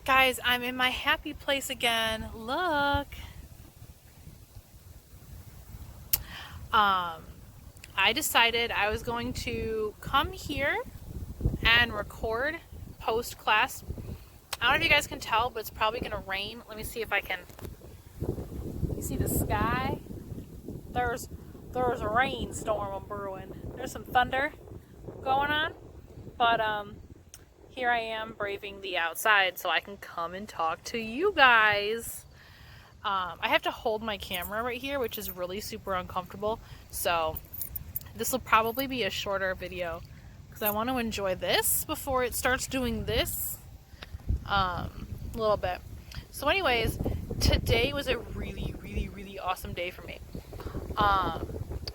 Guys, I'm in my happy place again. Look. Um, I decided I was going to come here and record post class. I don't know if you guys can tell, but it's probably going to rain. Let me see if I can. You see the sky? There's a rainstorm brewing. There's some thunder going on, but here I am braving the outside so I can come and talk to you guys. I have to hold my camera right here, which is really super uncomfortable. So this will probably be a shorter video because I want to enjoy this before it starts doing this a little bit. So anyways, today was a really, really, really awesome day for me.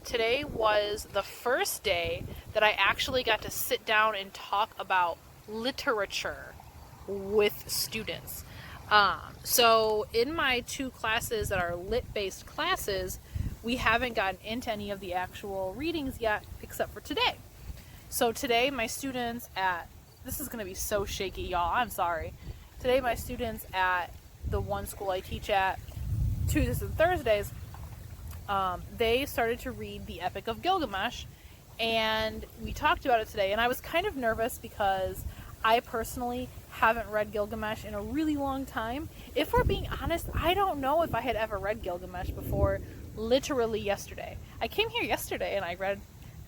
Today was the first day that I actually got to sit down and talk about literature with students. So in my two classes that are lit-based classes, we haven't gotten into any of the actual readings yet, except for today. So today my students this is going to be so shaky, y'all, I'm sorry. Today my students at the one school I teach at, Tuesdays and Thursdays, they started to read the Epic of Gilgamesh, and we talked about it today, and I was kind of nervous because I personally haven't read Gilgamesh in a really long time. If we're being honest, I don't know if I had ever read Gilgamesh before literally yesterday. I came here yesterday and I read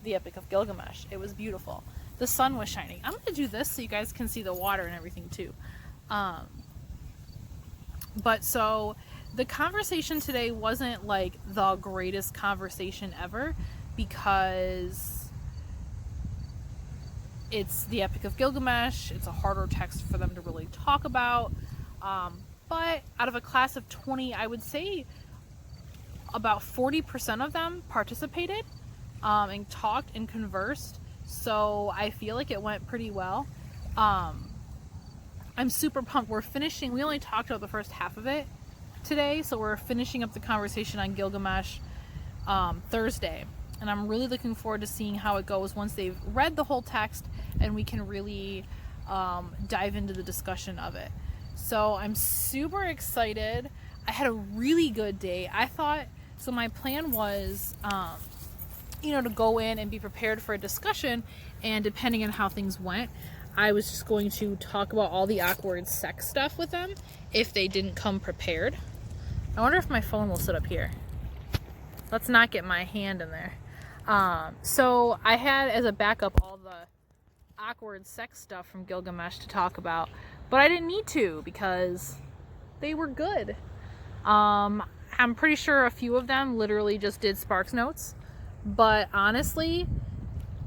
the Epic of Gilgamesh. It was beautiful. The sun was shining. I'm going to do this so you guys can see the water and everything too. But so the conversation today wasn't like the greatest conversation ever because it's the Epic of Gilgamesh. It's a harder text for them to really talk about. But out of a class of 20, I would say about 40% of them participated and talked and conversed. So I feel like it went pretty well. I'm super pumped. We only talked about the first half of it today, so we're finishing up the conversation on Gilgamesh Thursday. And I'm really looking forward to seeing how it goes once they've read the whole text and we can really dive into the discussion of it. So I'm super excited. I had a really good day. So my plan was, to go in and be prepared for a discussion, and depending on how things went, I was just going to talk about all the awkward sex stuff with them if they didn't come prepared. I wonder if my phone will sit up here. Let's not get my hand in there. So I had as a backup all the awkward sex stuff from Gilgamesh to talk about, but I didn't need to because they were good. I'm pretty sure a few of them literally just did Sparks Notes, but honestly,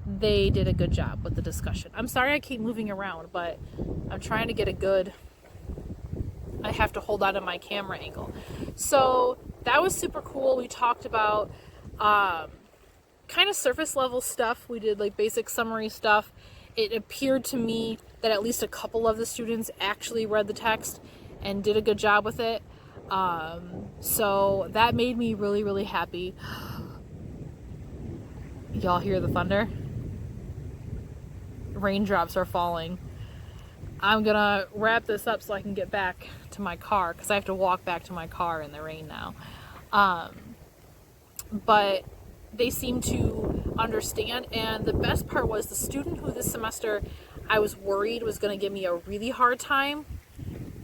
they did a good job with the discussion. I'm sorry I keep moving around, but I'm trying to get I have to hold on to my camera angle. So that was super cool. We talked about kind of surface level stuff. We did like basic summary stuff. It appeared to me that at least a couple of the students actually read the text and did a good job with it. So that made me really, really happy. Y'all hear the thunder? Raindrops are falling. I'm gonna wrap this up so I can get back to my car because I have to walk back to my car in the rain now. But they seem to understand, and the best part was the student who this semester I was worried was going to give me a really hard time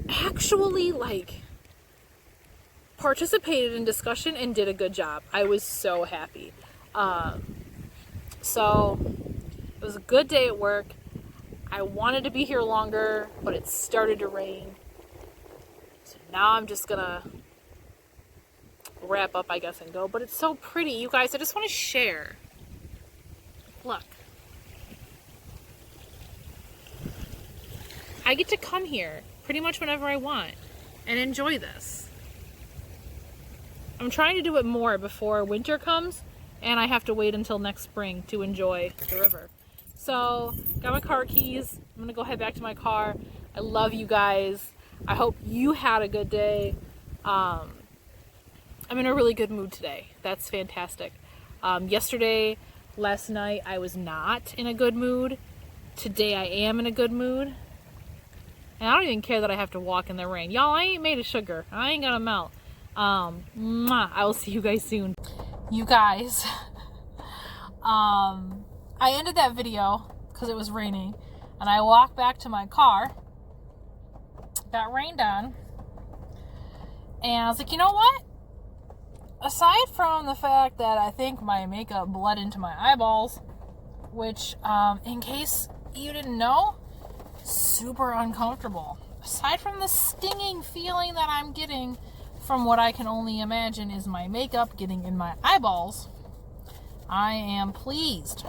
actually participated in discussion and did a good job. I was so happy. So it was a good day at work. I wanted to be here longer, but it started to rain. So now I'm just gonna wrap up, I guess, and go. But it's so pretty, you guys. I just want to share. Look. I get to come here pretty much whenever I want and enjoy this. I'm trying to do it more before winter comes and I have to wait until next spring to enjoy the river. So, got my car keys. I'm gonna go head back to my car. I love you guys. I hope you had a good day. I'm in a really good mood today. That's fantastic. Last night, I was not in a good mood. Today, I am in a good mood. And I don't even care that I have to walk in the rain. Y'all, I ain't made of sugar. I ain't gonna melt. I will see you guys soon. You guys, I ended that video because it was raining, and I walked back to my car, got rained on, and I was like, you know what? Aside from the fact that I think my makeup bled into my eyeballs, which, in case you didn't know, super uncomfortable. Aside from the stinging feeling that I'm getting from what I can only imagine is my makeup getting in my eyeballs, I am pleased.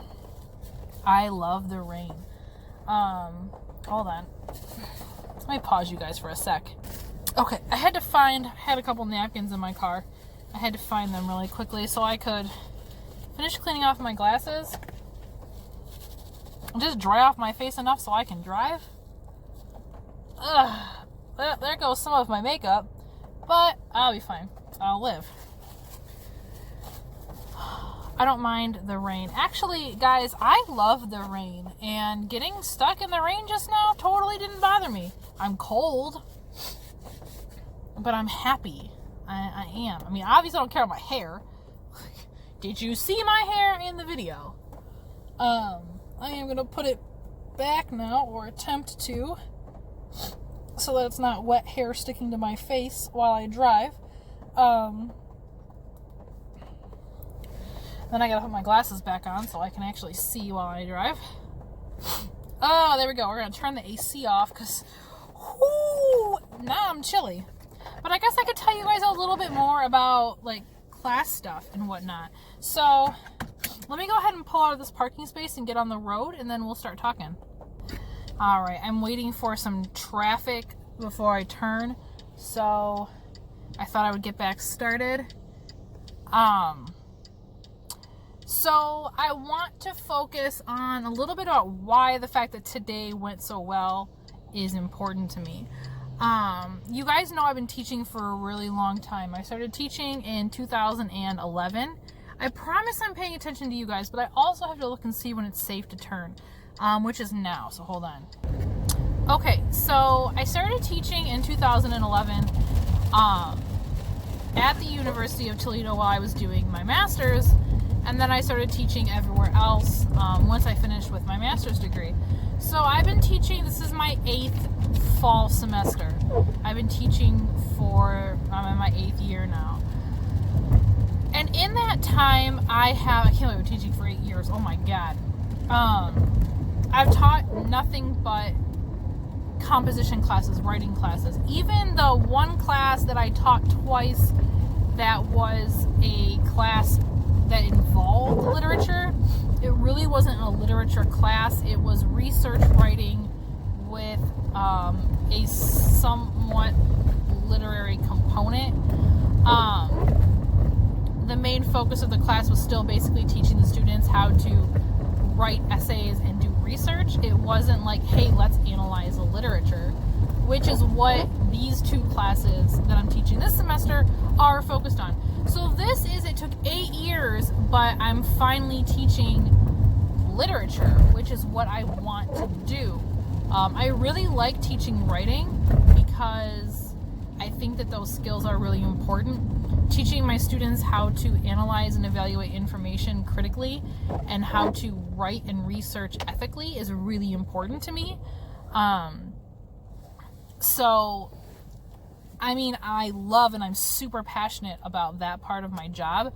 I love the rain. Hold on. Let me pause you guys for a sec. Okay, I had a couple napkins in my car. I had to find them really quickly so I could finish cleaning off my glasses and just dry off my face enough so I can drive. Ugh, there goes some of my makeup, but I'll be fine. I'll live. I don't mind the rain. Actually, guys, I love the rain, and getting stuck in the rain just now totally didn't bother me. I'm cold, but I'm happy. I am. I mean, obviously I don't care about my hair. Did you see my hair in the video? I am going to put it back now, or attempt to, so that it's not wet hair sticking to my face while I drive. Then I gotta put my glasses back on so I can actually see while I drive. Oh, there we go. We're gonna turn the AC off because, now I'm chilly. But I guess I could tell you guys a little bit more about, like, class stuff and whatnot. So, let me go ahead and pull out of this parking space and get on the road, and then we'll start talking. Alright, I'm waiting for some traffic before I turn, so I thought I would get back started. So I want to focus on a little bit about why the fact that today went so well is important to me. You guys know I've been teaching for a really long time. I started teaching in 2011. I promise I'm paying attention to you guys, but I also have to look and see when it's safe to turn, which is now, so hold on. Okay, so I started teaching in 2011 at the University of Toledo while I was doing my master's, and then I started teaching everywhere else once I finished with my master's degree. So I've been teaching, this is my 8th fall semester. I've been teaching I'm in my 8th year now. And in that time, I can't believe I've been teaching for 8 years, oh my god. I've taught nothing but composition classes, writing classes. Even the one class that I taught twice that was a class that involved literature, it really wasn't a literature class. It was research writing with a somewhat literary component. The main focus of the class was still basically teaching the students how to write essays and do research. It wasn't like, hey, let's analyze the literature, which is what these two classes that I'm teaching this semester are focused on. So it took 8 years, but I'm finally teaching literature, which is what I want to do. I really like teaching writing because I think that those skills are really important. Teaching my students how to analyze and evaluate information critically and how to write and research ethically is really important to me. So, I mean, I love and I'm super passionate about that part of my job.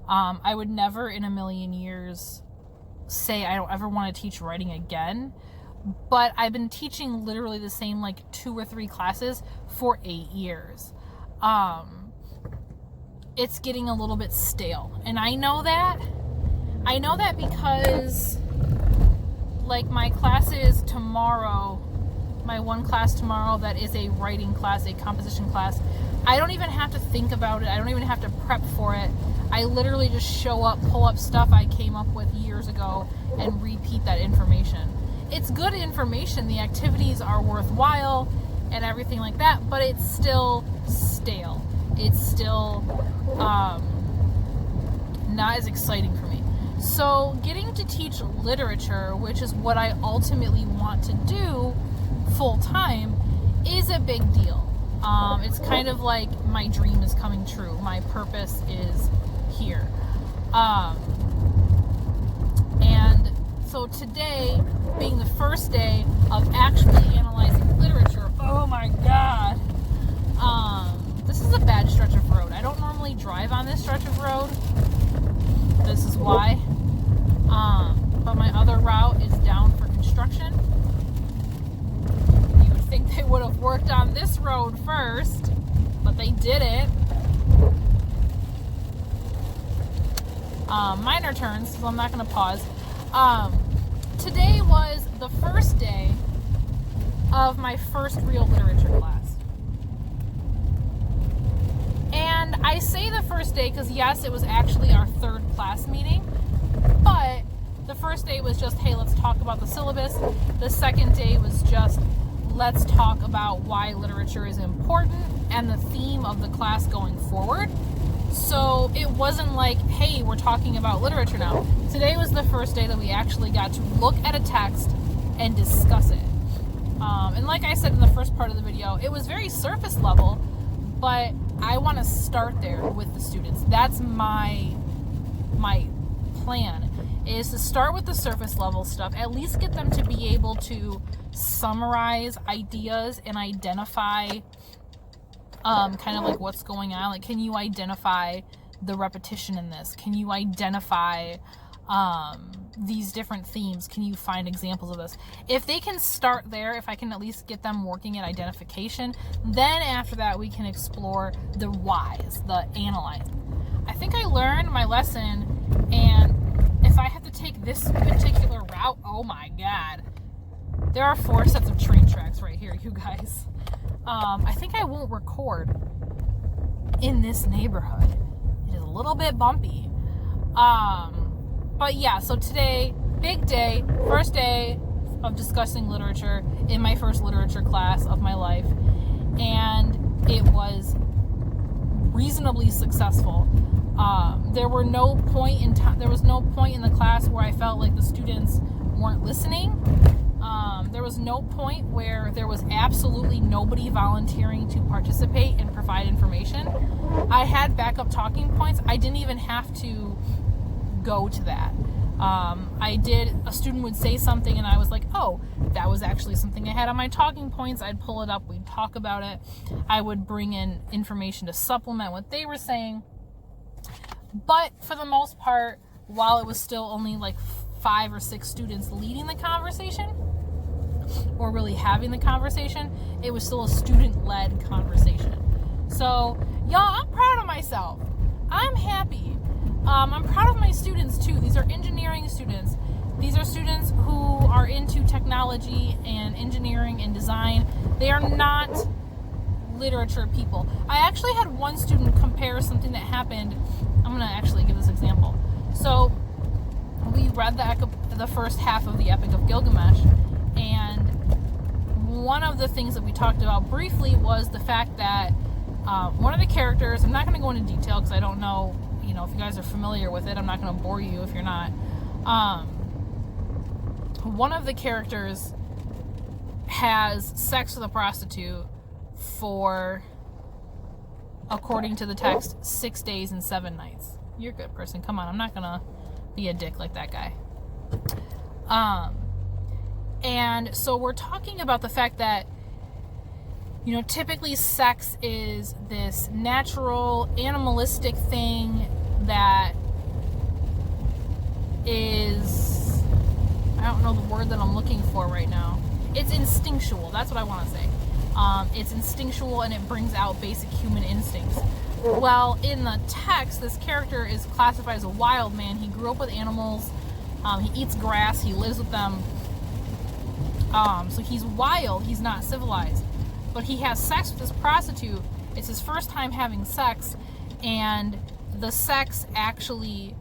I would never in a million years say I don't ever want to teach writing again, but I've been teaching literally the same like 2 or 3 classes for 8 years. It's getting a little bit stale, and I know that because like my classes tomorrow, my one class tomorrow that is a writing class, a composition class, I don't even have to think about it. I don't even have to prep for it. I literally just show up, pull up stuff I came up with years ago, and repeat that information. It's good information. The activities are worthwhile and everything like that, but it's still stale. It's still not as exciting for me. So getting to teach literature, which is what I ultimately want to do full time, is a big deal. It's kind of like my dream is coming true. My purpose is here. And so today, being the first day of actually analyzing literature, oh my god. This is a bad stretch of road. I don't normally drive on this stretch of road. This is why. But my other route is down for construction. You would think they would have worked on this road first, but they didn't. Minor turns, so I'm not going to pause. Today was the first day of my first real literature class. And I say the first day because, yes, it was actually our third class meeting, but the first day was just, hey, let's talk about the syllabus. The second day was just, let's talk about why literature is important and the theme of the class going forward. So it wasn't like, hey, we're talking about literature now. Today was the first day that we actually got to look at a text and discuss it. And like I said in the first part of the video, it was very surface level, but I want to start there with the students. That's my plan, is to start with the surface level stuff, at least get them to be able to summarize ideas and identify kind of like what's going on. Like, can you identify the repetition in this? Can you identify these different themes? Can you find examples of this? If they can start there, if I can at least get them working at identification, then after that we can explore the whys, the analyzing. I think I learned my lesson, and if I have to take this particular route, oh my god. There are 4 sets of train tracks right here, you guys. I think I won't record in this neighborhood. It is a little bit bumpy. But yeah, so today, big day, first day of discussing literature in my first literature class of my life. And it was reasonably successful. There was no point in the class where I felt like the students weren't listening. There was no point where there was absolutely nobody volunteering to participate and provide information. I had backup talking points. I didn't even have to go to that. A student would say something and I was like, oh, that was actually something I had on my talking points. I'd pull it up, we'd talk about it. I would bring in information to supplement what they were saying. But for the most part, while it was still only like 5 or 6 students leading the conversation, or really having the conversation, it was still a student-led conversation. So, y'all, I'm proud of myself. I'm happy. I'm proud of my students, too. These are engineering students. These are students who are into technology and engineering and design. They are not literature people. I actually had one student compare something that happened. I'm going to actually give this example. So, we read the first half of the Epic of Gilgamesh, and one of the things that we talked about briefly was the fact that one of the characters, I'm not going to go into detail because I don't know, if you guys are familiar with it, I'm not going to bore you if you're not. One of the characters has sex with a prostitute for, according to the text, 6 days and 7 nights. You're a good person. Come on, I'm not going to be a dick like that guy. And so we're talking about the fact that, typically sex is this natural, animalistic thing that is, I don't know the word that I'm looking for right now. It's instinctual. That's what I want to say. It's instinctual and it brings out basic human instincts. Well, in the text, this character is classified as a wild man. He grew up with animals. He eats grass. He lives with them. So he's wild. He's not civilized. But he has sex with this prostitute. It's his first time having sex. And the sex actually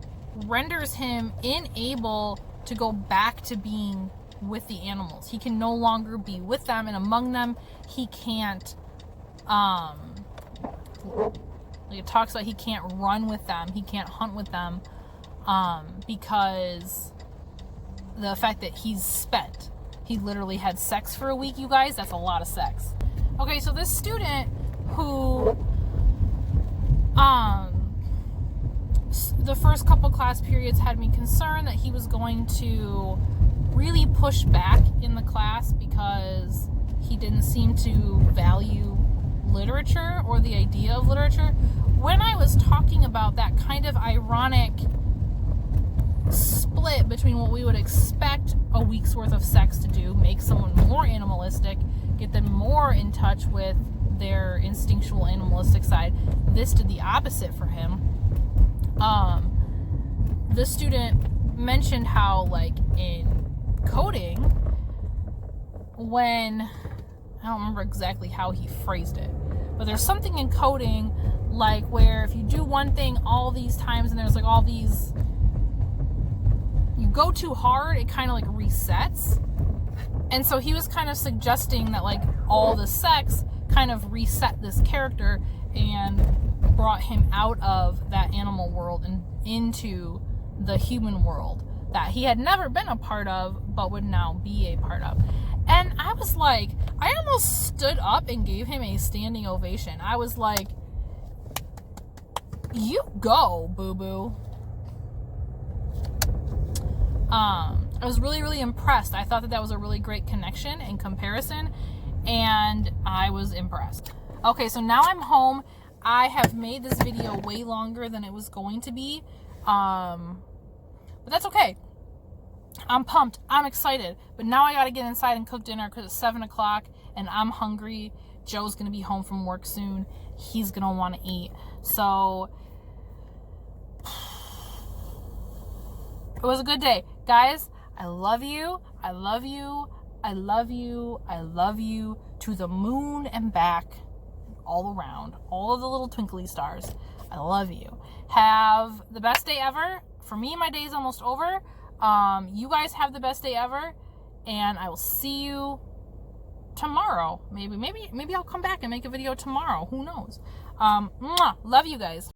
renders him unable to go back to being with the animals. He can no longer be with them and among them. He can't, it talks about he can't run with them. He can't hunt with them, because the fact that he's spent. He literally had sex for a week, you guys. That's a lot of sex. Okay, so this student who, the first couple class periods had me concerned that he was going to really push back in the class because he didn't seem to value literature or the idea of literature. When I was talking about that kind of ironic split between what we would expect a week's worth of sex to do, make someone more animalistic, get them more in touch with their instinctual animalistic side, this did the opposite for him. The student mentioned how, like, in coding, when, I don't remember exactly how he phrased it, but there's something in coding, like, where if you do one thing all these times and there's, like, all these, you go too hard, it kind of, like, resets. And so he was kind of suggesting that, like, all the sex kind of reset this character and brought him out of that animal world and into the human world that he had never been a part of but would now be a part of. And I was like, I almost stood up and gave him a standing ovation. I was like, you go, boo-boo. I was really, really impressed. I thought that was a really great connection and comparison, and I was impressed. Okay, so now I'm home. I have made this video way longer than it was going to be, but that's okay. I'm pumped. I'm excited. But now I gotta get inside and cook dinner because it's 7 o'clock and I'm hungry. Joe's gonna be home from work soon. He's gonna want to eat. So it was a good day. Guys, I love you. I love you. I love you. I love you to the moon and back, all around, all of the little twinkly stars. I love you. Have the best day ever. For me, my day is almost over. You guys have the best day ever, and I will see you tomorrow. Maybe I'll come back and make a video tomorrow. Who knows? Love you guys.